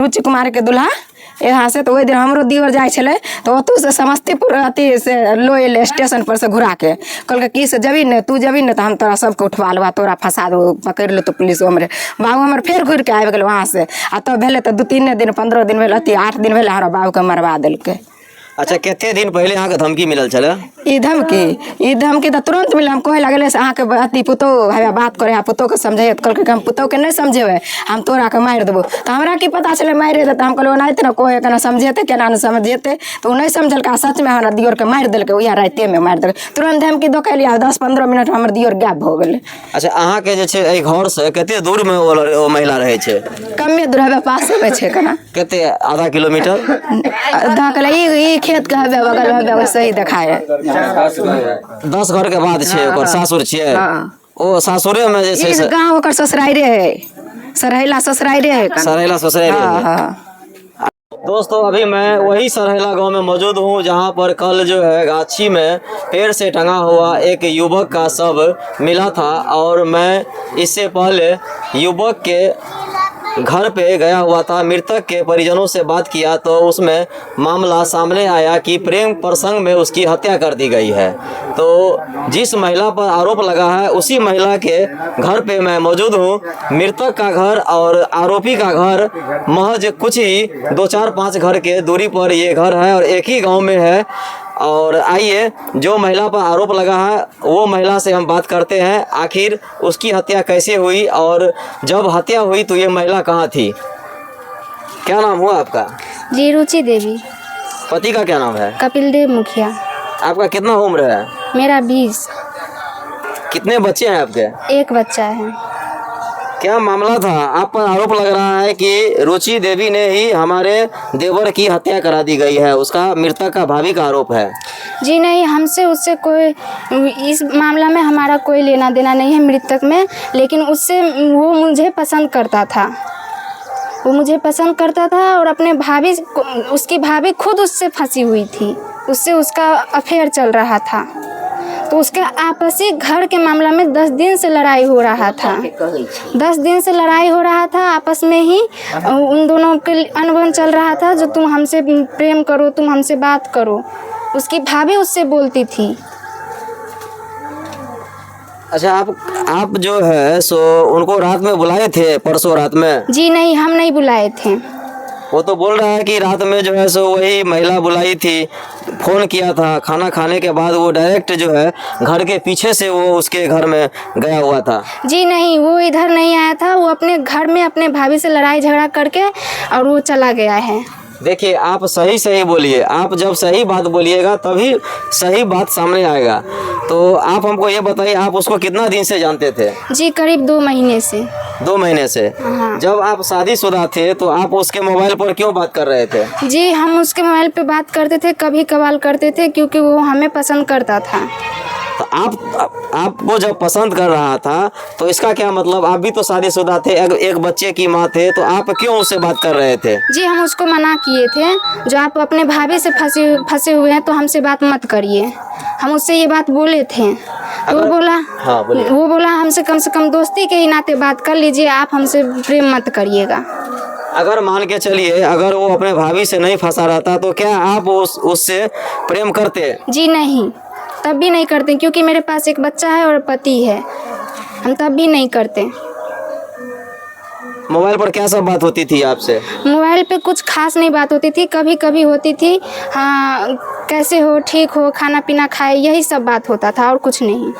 रुचि कुमार के दुल्हा यहाँ से तो वही दिन हमरो दिवर जाए छे तो ओतू से समस्तीपुर अति से लोयल स्टेशन पर से घुरा के कल की से जबी न तू जबी न तो हम तोरा सबके उठवा लेबा तोरा फंसा दो पकड़ लो तो पुलिस हमरे बाबू हमर फिर घुर के आबि गेल वहाँ से आ तो भेले तो 2-3 दिन 15 दिन भेल अति 8 दिन भेले हमारा बाबू के मरवा देलके। अच्छा कते दिन पहले यहाँ के धमकी मिलल छले? ई धमकी तो तुरंत मिले। हम कहे लगे अहाँ के अति पुतो है बात करे पुतो के समझे कल के हम पुतो के नहीं समझेबे हम तोरा के मार देबो तो हमरा की पता चले मारे दे तो हम कहलो नहीं ना कोई केना समझेते केना न समझेते तो नहीं समझल का सच में हमरा दियोर के मार देलके उया राते में मार देलके तुरंत धमकी दो के लिया 10-15 मिनट हमर दियोर गायब हो गेले। अच्छा अहाँ के जे छे ए घर से कते दूर में ओ महिला रहे छे? कमे दूर है पास में छे कना कते आधा किलोमीटर आधा किलो ई खेत के हवे बगल में वैसे ही देखाए 10 घर के बाद छे ओकर सासुर छे। ओ सासुरे में जे छे गांव ओकर ससुराई रे सरैला ससुराई रे सरैला ससुराई रे। दोस्तों अभी मैं वही सरैला गांव में मौजूद हूं जहां पर कल जो है गाछी में पेड़ से टंगा हुआ एक युवक का शव मिला था और मैं इससे पहले युवक के घर पे गया हुआ था। मृतक के परिजनों से बात किया तो उसमें मामला सामने आया कि प्रेम प्रसंग में उसकी हत्या कर दी गई है। तो जिस महिला पर आरोप लगा है उसी महिला के घर पे मैं मौजूद हूँ। मृतक का घर और आरोपी का घर महज कुछ ही 2-4-5 घर के दूरी पर ये घर है और एक ही गांव में है। और आइए जो महिला पर आरोप लगा है वो महिला से हम बात करते हैं आखिर उसकी हत्या कैसे हुई और जब हत्या हुई तो ये महिला कहाँ थी। क्या नाम हुआ आपका? जी रुचि देवी। पति का क्या नाम है? कपिल देव मुखिया। आपका कितना उम्र है? मेरा 20। कितने बच्चे हैं आपके? एक बच्चा है। क्या मामला था? आप पर आरोप लग रहा है कि रुचि देवी ने ही हमारे देवर की हत्या करा दी गई है, उसका मृतक का भाभी का आरोप है। जी नहीं, हमसे उससे कोई इस मामला में हमारा कोई लेना देना नहीं है मृतक में, लेकिन उससे वो मुझे पसंद करता था। वो मुझे पसंद करता था और अपने भाभी उसकी भाभी खुद उससे फंसी हुई थी, उससे उसका अफेयर चल रहा था। तो उसके आपसी घर के मामला में 10 दिन से लड़ाई हो रहा था। 10 दिन से लड़ाई हो रहा था आपस में ही। उन दोनों के अनबन चल रहा था जो तुम हमसे प्रेम करो, तुम हमसे बात करो। उसकी भाभी उससे बोलती थी। अच्छा आप जो है सो उनको रात में बुलाए थे परसों रात में? जी नहीं, हम नहीं बुलाए थे। वो तो बोल रहा है कि रात में जो है सो वही महिला बुलाई थी, फ़ोन किया था। खाना खाने के बाद वो डायरेक्ट जो है घर के पीछे से वो उसके घर में गया हुआ था। जी नहीं, वो इधर नहीं आया था। वो अपने घर में अपने भाभी से लड़ाई झगड़ा करके और वो चला गया है। देखिए आप सही बोलिए, आप जब सही बात बोलिएगा तभी सही बात सामने आएगा। तो आप हमको ये बताइए आप उसको कितना दिन से जानते थे? जी करीब 2 महीने से। 2 महीने से? हाँ। जब आप शादीशुदा थे तो आप उसके मोबाइल पर क्यों बात कर रहे थे? जी हम उसके मोबाइल पे बात करते थे, कभी कभार करते थे, क्योंकि वो हमें पसंद करता था। तो आपको जब पसंद कर रहा था तो इसका क्या मतलब? आप भी तो शादीशुदा थे, एक बच्चे की माँ थे, तो आप क्यों उससे बात कर रहे थे? जी हम उसको मना किए थे, जो आप अपने भाभी से फंसे हुए हैं तो हमसे बात मत करिए। हम उससे ये बात बोले थे तो वो बोला, हाँ बोलिए। वो बोला हमसे कम से कम दोस्ती के ही नाते बात कर लीजिए, आप हमसे प्रेम मत करिएगा। अगर मान के चलिए अगर वो अपने भाभी से नहीं फंसा रहता तो क्या आप उससे प्रेम करते? जी नहीं, तब भी नहीं करते, क्योंकि मेरे पास एक बच्चा है और पति है। हम तब भी नहीं करते। मोबाइल पर क्या सब बात होती थी आपसे? मोबाइल पे कुछ खास नहीं बात होती थी, कभी कभी होती थी। हाँ कैसे हो, ठीक हो, खाना पीना खाए, यही सब बात होता था और कुछ नहीं।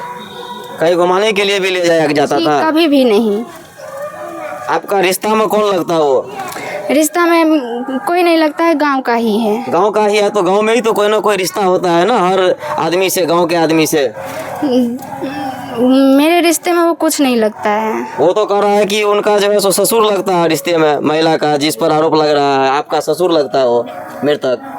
कहीं घुमाने के लिए भी ले जाया जाता था? कभी भी नहीं। आपका रिश्ता में कौन लगता है? वो रिश्ता में कोई नहीं लगता है, गांव का ही है। गांव का ही है तो गांव में ही तो कोई ना कोई रिश्ता होता है ना, हर आदमी से, गांव के आदमी से। मेरे रिश्ते में वो कुछ नहीं लगता है। वो तो कह रहा है कि उनका जो है सो ससुर लगता है रिश्ते में, महिला का जिस पर आरोप लग रहा है आपका ससुर लगता है वो मृतक।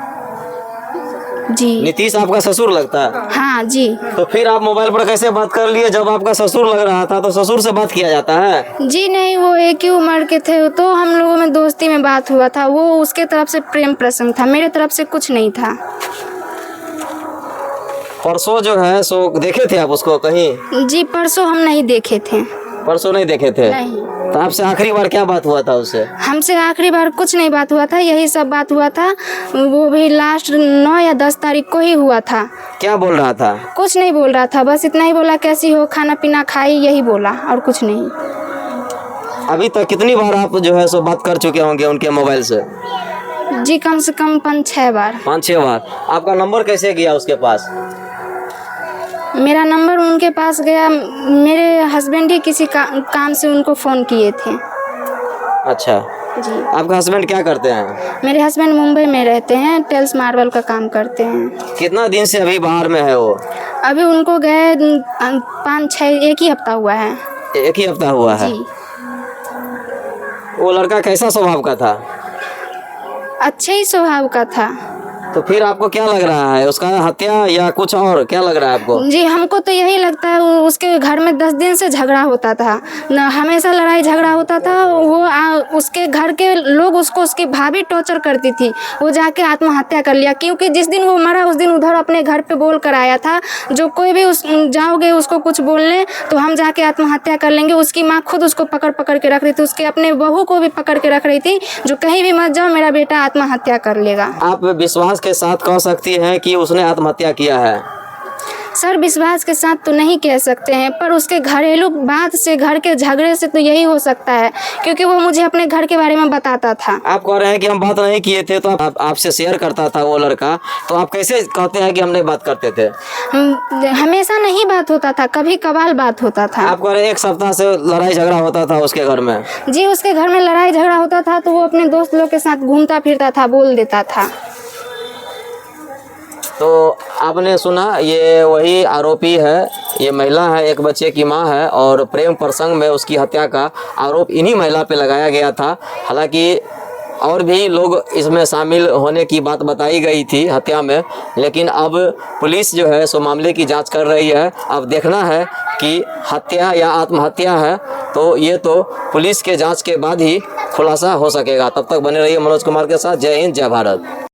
जी नीतीश आपका ससुर लगता है? हाँ जी। तो फिर आप मोबाइल पर कैसे बात कर लिए? जब आपका ससुर लग रहा था तो ससुर से बात किया जाता है? जी नहीं, वो एक ही उम्र के थे तो हम लोगों में दोस्ती में बात हुआ था। वो उसके तरफ से प्रेम प्रसंग था, मेरे तरफ से कुछ नहीं था। परसों जो है सो देखे थे आप उसको कहीं? जी परसों हम नहीं देखे थे। परसों नहीं देखे थे? नहीं। तो आपसे आखिरी बार क्या बात हुआ था उससे? हमसे आखिरी बार कुछ नहीं बात हुआ था, यही सब बात हुआ था। वो भी लास्ट 9 या 10 तारीख को ही हुआ था। क्या बोल रहा था? कुछ नहीं बोल रहा था, बस इतना ही बोला कैसी हो, खाना पीना खाई, यही बोला और कुछ नहीं। अभी तक कितनी बार आप जो है सो बात कर चुके होंगे उनके मोबाइल से? जी कम से कम 5-6 बार। 5-6 बार। आपका नंबर कैसे गया उसके पास? मेरा नंबर उनके पास गया, मेरे हस्बैंड ही किसी काम से उनको फ़ोन किए थे। अच्छा, जी। आपका हस्बैंड क्या करते हैं? मेरे हस्बैंड मुंबई में रहते हैं, टेल्स मार्बल का काम करते हैं। कितना दिन से अभी बाहर में है वो? अभी उनको गए 5-6 एक ही हफ्ता हुआ है। एक ही हफ्ता हुआ है? जी। वो लड़का कैसा स्वभाव का था? अच्छे ही स्वभाव का था। तो फिर आपको क्या लग रहा है, उसका हत्या या कुछ और क्या लग रहा है आपको? जी हमको तो यही लगता है, उसके घर में 10 दिन से झगड़ा होता था न, हमेशा लड़ाई झगड़ा होता था। उसके घर के लोग उसको, उसकी भाभी टॉर्चर करती थी। वो जाके आत्महत्या कर लिया, क्योंकि जिस दिन वो मरा उस दिन उधर अपने घर पे बोल कर आया था, जो कोई भी जाओगे उसको कुछ बोलने तो हम जाके आत्महत्या कर लेंगे। उसकी माँ खुद उसको पकड़ पकड़ के रख रही थी, उसके अपने बहू को भी पकड़ के रख रही थी, जो कहीं भी मत जाओ मेरा बेटा आत्महत्या कर लेगा। आप विश्वास के साथ कह सकती हैं कि उसने आत्महत्या किया है? सर विश्वास के साथ तो नहीं कह सकते हैं, पर उसके घरेलू बात से, घर के झगड़े से तो यही हो सकता है, क्योंकि वो मुझे अपने घर के बारे में बताता था। आप कह रहे हैं कि हम बात नहीं किए थे, तो आपसे शेयर करता था वो लड़का, तो आप कैसे कहते हैं कि हम नहीं बात करते थे? हमेशा नहीं बात होता था, कभी कभार बात होता था। आप कह रहे हैं 1 सप्ताह से लड़ाई झगड़ा होता था उसके घर में? जी उसके घर में लड़ाई झगड़ा होता था, तो वो अपने दोस्त लोग के साथ घूमता फिरता था, बोल देता था। तो आपने सुना, ये वही आरोपी है, ये महिला है, एक बच्चे की माँ है, और प्रेम प्रसंग में उसकी हत्या का आरोप इन्हीं महिला पे लगाया गया था। हालांकि और भी लोग इसमें शामिल होने की बात बताई गई थी हत्या में, लेकिन अब पुलिस जो है सो मामले की जांच कर रही है। अब देखना है कि हत्या या आत्महत्या है, तो ये तो पुलिस के जांच के बाद ही खुलासा हो सकेगा। तब तक बने रहिए मनोज कुमार के साथ। जय हिंद, जय भारत।